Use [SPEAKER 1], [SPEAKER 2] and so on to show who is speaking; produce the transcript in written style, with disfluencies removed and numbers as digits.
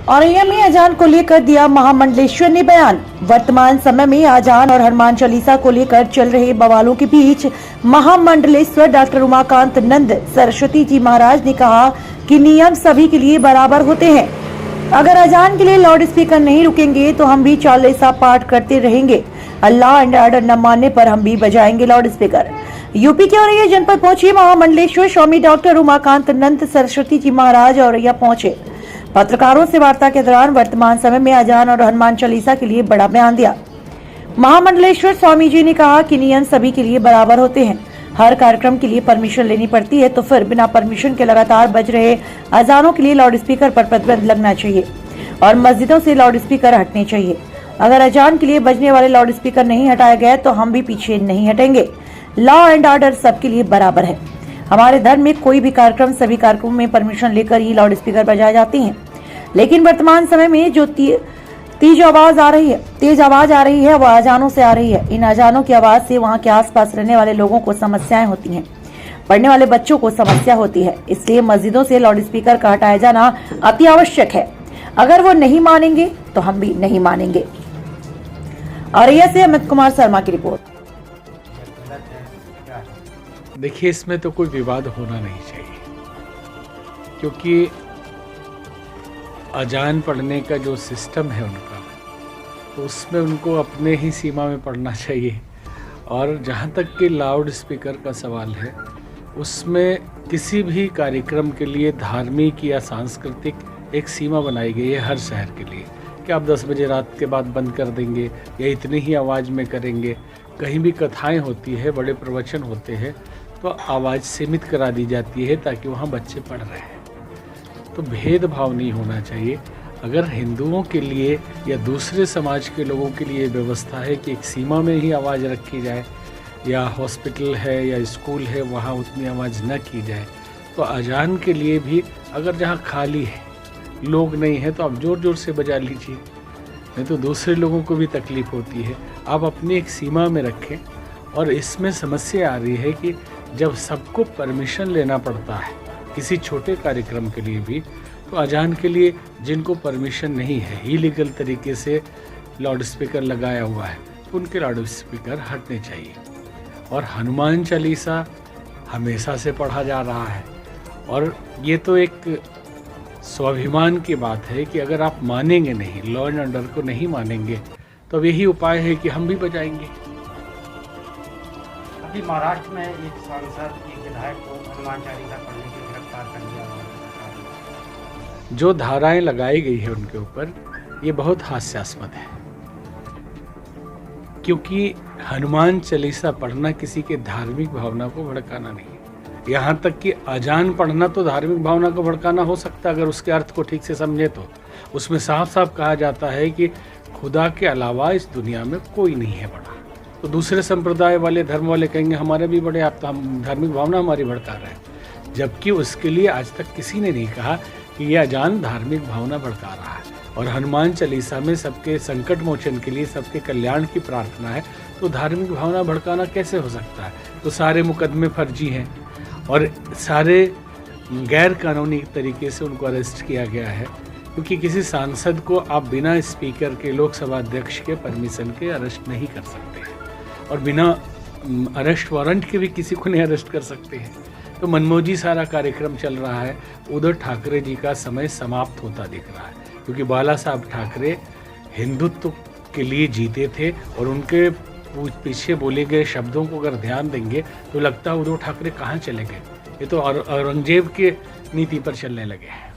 [SPEAKER 1] औरैया में अजान को लेकर दिया महामंडलेश्वर ने बयान। वर्तमान समय में अजान और हनुमान चालीसा को लेकर चल रहे बवालों के बीच महामंडलेश्वर डॉक्टर उमाकांत नंद सरस्वती जी महाराज ने कहा कि नियम सभी के लिए बराबर होते हैं। अगर अजान के लिए लाउड स्पीकर नहीं रुकेंगे तो हम भी चालीसा पाठ करते रहेंगे। अल्लाह एंड ऑर्डर न मानने पर हम भी बजाएंगे लाउड स्पीकर। यूपी के औरैया जनपद पहुंचे महामंडलेश्वर स्वामी डॉक्टर उमाकांत नंद सरस्वती जी महाराज औरैया पहुंचे। पत्रकारों से वार्ता के दौरान वर्तमान समय में अजान और हनुमान चालीसा के लिए बड़ा बयान दिया। महामंडलेश्वर स्वामी जी ने कहा कि नियम सभी के लिए बराबर होते हैं। हर कार्यक्रम के लिए परमिशन लेनी पड़ती है, तो फिर बिना परमिशन के लगातार बज रहे अजानों के लिए लाउड स्पीकर पर प्रतिबंध लगना चाहिए और मस्जिदों से लाउड स्पीकर हटने चाहिए। अगर अजान के लिए बजने वाले लाउड स्पीकर नहीं हटाए गए तो हम भी पीछे नहीं हटेंगे। लॉ एंड ऑर्डर सबके लिए बराबर है। हमारे धर्म में कोई भी कार्यक्रम सभी कार्यक्रमों में परमिशन लेकर ही लाउड स्पीकर बजाए जाते हैं, लेकिन वर्तमान समय में जो तेज आवाज आ रही है वह अजानों से आ रही है। इन अजानों की आवाज से वहां के आसपास रहने वाले लोगों को समस्याएं होती हैं, पढ़ने वाले बच्चों को समस्या होती है। इसलिए मस्जिदों से लाउड स्पीकर का हटाया जाना अति आवश्यक है। अगर वो नहीं मानेंगे तो हम भी नहीं मानेंगे। औरैया से अमित कुमार शर्मा की रिपोर्ट।
[SPEAKER 2] देखिए, इसमें तो कोई विवाद होना नहीं चाहिए, क्योंकि अजान पढ़ने का जो सिस्टम है उनका, तो उसमें उनको अपने ही सीमा में पढ़ना चाहिए। और जहाँ तक कि लाउड स्पीकर का सवाल है, उसमें किसी भी कार्यक्रम के लिए धार्मिक या सांस्कृतिक एक सीमा बनाई गई है हर शहर के लिए कि आप 10 बजे रात के बाद बंद कर देंगे या इतनी ही आवाज़ में करेंगे। कहीं भी कथाएं होती है, बड़े प्रवचन होते हैं, तो आवाज़ सीमित करा दी जाती है ताकि वहाँ बच्चे पढ़ रहे हैं। तो भेदभाव नहीं होना चाहिए। अगर हिंदुओं के लिए या दूसरे समाज के लोगों के लिए व्यवस्था है कि एक सीमा में ही आवाज़ रखी जाए, या हॉस्पिटल है या स्कूल है वहाँ उतनी आवाज़ न की जाए, तो अजान के लिए भी अगर जहाँ खाली है, लोग नहीं है, तो आप ज़ोर ज़ोर से बजा लीजिए, नहीं तो दूसरे लोगों को भी तकलीफ़ होती है। आप अपनी एक सीमा में रखें। और इसमें समस्या आ रही है कि जब सबको परमिशन लेना पड़ता है किसी छोटे कार्यक्रम के लिए भी, तो अजान के लिए जिनको परमिशन नहीं है, इलीगल तरीके से लाउड स्पीकर लगाया हुआ है, तो उनके लाउड स्पीकर हटने चाहिए। और हनुमान चालीसा हमेशा से पढ़ा जा रहा है, और ये तो एक स्वाभिमान की बात है कि अगर आप मानेंगे नहीं, लॉ एंड ऑर्डर को नहीं मानेंगे, तो अब यही उपाय है कि हम भी बजाएंगे।
[SPEAKER 3] अभी महाराष्ट्र में एक सांसद, एक विधायक को हनुमान चालीसा पढ़ने के लिए गिरफ्तार कर लिया गया।
[SPEAKER 2] जो धाराएं लगाई गई है उनके ऊपर, ये बहुत हास्यास्पद है, क्योंकि हनुमान चालीसा पढ़ना किसी के धार्मिक भावना को भड़काना नहीं है। यहाँ तक कि अजान पढ़ना तो धार्मिक भावना को भड़काना हो सकता है, अगर उसके अर्थ को ठीक से समझे तो। उसमें साफ साफ कहा जाता है कि खुदा के अलावा इस दुनिया में कोई नहीं है बड़ा। तो दूसरे संप्रदाय वाले, धर्म वाले कहेंगे हमारे भी बड़े, आप तो हम धार्मिक भावना हमारी भड़का रहे हैं, जबकि उसके लिए आज तक किसी ने नहीं कहा कि यह अजान धार्मिक भावना भड़का रहा है। और हनुमान चालीसा में सबके संकट मोचन के लिए, सबके कल्याण की प्रार्थना है, तो धार्मिक भावना भड़काना कैसे हो सकता है? तो सारे मुकदमे फर्जी हैं और सारे गैर कानूनी तरीके से उनको अरेस्ट किया गया है, क्योंकि किसी सांसद को आप बिना स्पीकर के, लोकसभा अध्यक्ष के परमिशन के अरेस्ट नहीं कर सकते हैं, और बिना अरेस्ट वारंट के भी किसी को नहीं अरेस्ट कर सकते हैं। तो मनमौजी सारा कार्यक्रम चल रहा है। उद्धव ठाकरे जी का समय समाप्त होता दिख रहा है, क्योंकि बाला साहब ठाकरे हिंदुत्व के लिए जीते थे, और उनके पीछे बोले गए शब्दों को अगर ध्यान देंगे तो लगता है उद्धव ठाकरे कहाँ चले गए। ये तो औरंगजेब के नीति पर चलने लगे हैं।